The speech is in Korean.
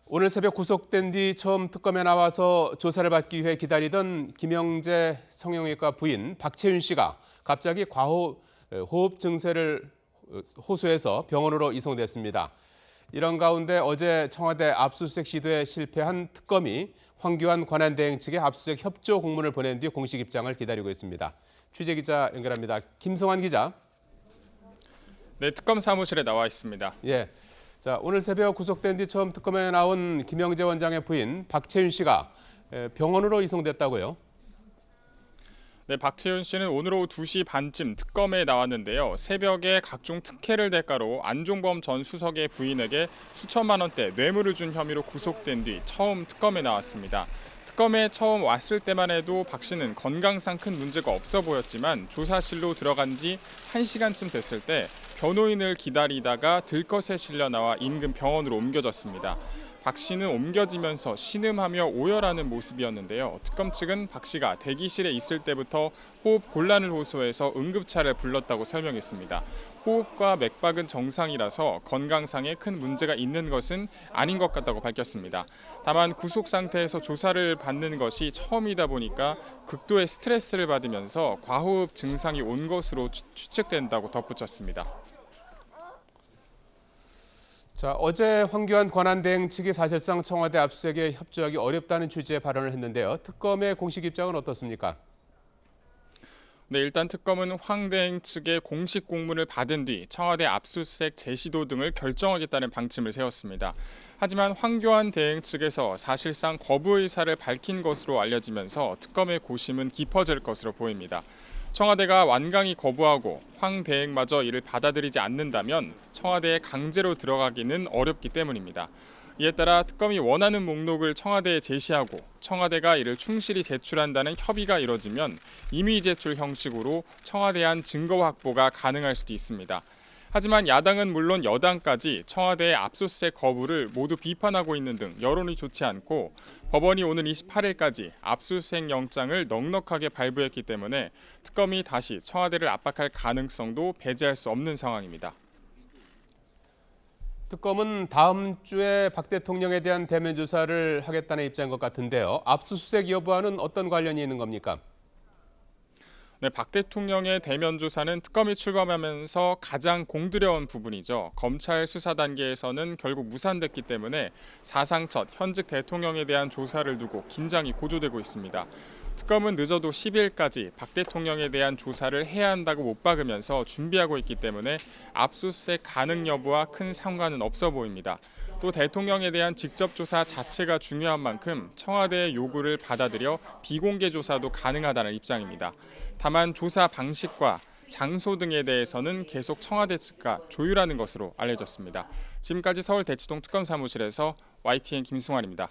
오늘 새벽 구속된 뒤 처음 특검에 나와서 조사를 받기 위해 기다리던 김영재 성형외과 부인 박채윤 씨가 갑자기 호흡 증세를 호소해서 병원으로 이송됐습니다. 이런 가운데 어제 청와대 압수수색 시도에 실패한 특검이 황교안 권한대행 측에 압수수색 협조 공문을 보낸 뒤 공식 입장을 기다리고 있습니다. 취재기자 연결합니다. 김성환 기자. 네, 특검 사무실에 나와 있습니다. 예. 자, 오늘 새벽 구속된 뒤 처음 특검에 나온 김영재 원장의 부인 박채윤 씨가 병원으로 이송됐다고요? 네, 박채윤 씨는 오늘 오후 2시 반쯤 특검에 나왔는데요. 새벽에 각종 특혜를 대가로 안종범 전 수석의 부인에게 수천만 원대 뇌물을 준 혐의로 구속된 뒤 처음 특검에 나왔습니다. 특검에 처음 왔을 때만 해도 박 씨는 건강상 큰 문제가 없어 보였지만 조사실로 들어간 지 1시간쯤 됐을 때 변호인을 기다리다가 들것에 실려 나와 인근 병원으로 옮겨졌습니다. 박 씨는 옮겨지면서 신음하며 오열하는 모습이었는데요. 특검 측은 박 씨가 대기실에 있을 때부터 호흡 곤란을 호소해서 응급차를 불렀다고 설명했습니다. 호흡과 맥박은 정상이라서 건강상에 큰 문제가 있는 것은 아닌 것 같다고 밝혔습니다. 다만 구속 상태에서 조사를 받는 것이 처음이다 보니까 극도의 스트레스를 받으면서 과호흡 증상이 온 것으로 추측된다고 덧붙였습니다. 자, 어제 황교안 권한대행 측이 사실상 청와대 압수수색에 협조하기 어렵다는 취지의 발언을 했는데요. 특검의 공식 입장은 어떻습니까? 네, 일단 특검은 황 대행 측의 공식 공문을 받은 뒤 청와대 압수수색 재시도 등을 결정하겠다는 방침을 세웠습니다. 하지만 황교안 대행 측에서 사실상 거부 의사를 밝힌 것으로 알려지면서 특검의 고심은 깊어질 것으로 보입니다. 청와대가 완강히 거부하고 황 대행마저 이를 받아들이지 않는다면 청와대에 강제로 들어가기는 어렵기 때문입니다. 이에 따라 특검이 원하는 목록을 청와대에 제시하고 청와대가 이를 충실히 제출한다는 협의가 이뤄지면 임의 제출 형식으로 청와대에 한 증거 확보가 가능할 수도 있습니다. 하지만 야당은 물론 여당까지 청와대의 압수수색 거부를 모두 비판하고 있는 등 여론이 좋지 않고 법원이 오는 28일까지 압수수색 영장을 넉넉하게 발부했기 때문에 특검이 다시 청와대를 압박할 가능성도 배제할 수 없는 상황입니다. 특검은 다음 주에 박 대통령에 대한 대면 조사를 하겠다는 입장인 것 같은데요. 압수수색 여부와는 어떤 관련이 있는 겁니까? 네, 박 대통령의 대면 조사는 특검이 출범하면서 가장 공들여온 부분이죠. 검찰 수사 단계에서는 결국 무산됐기 때문에 사상 첫 현직 대통령에 대한 조사를 두고 긴장이 고조되고 있습니다. 특검은 늦어도 10일까지 박 대통령에 대한 조사를 해야 한다고 못 박으면서 준비하고 있기 때문에 압수수색 가능 여부와 큰 상관은 없어 보입니다. 또 대통령에 대한 직접 조사 자체가 중요한 만큼 청와대의 요구를 받아들여 비공개 조사도 가능하다는 입장입니다. 다만 조사 방식과 장소 등에 대해서는 계속 청와대 측과 조율하는 것으로 알려졌습니다. 지금까지 서울 대치동 특검 사무실에서 YTN 김승환입니다.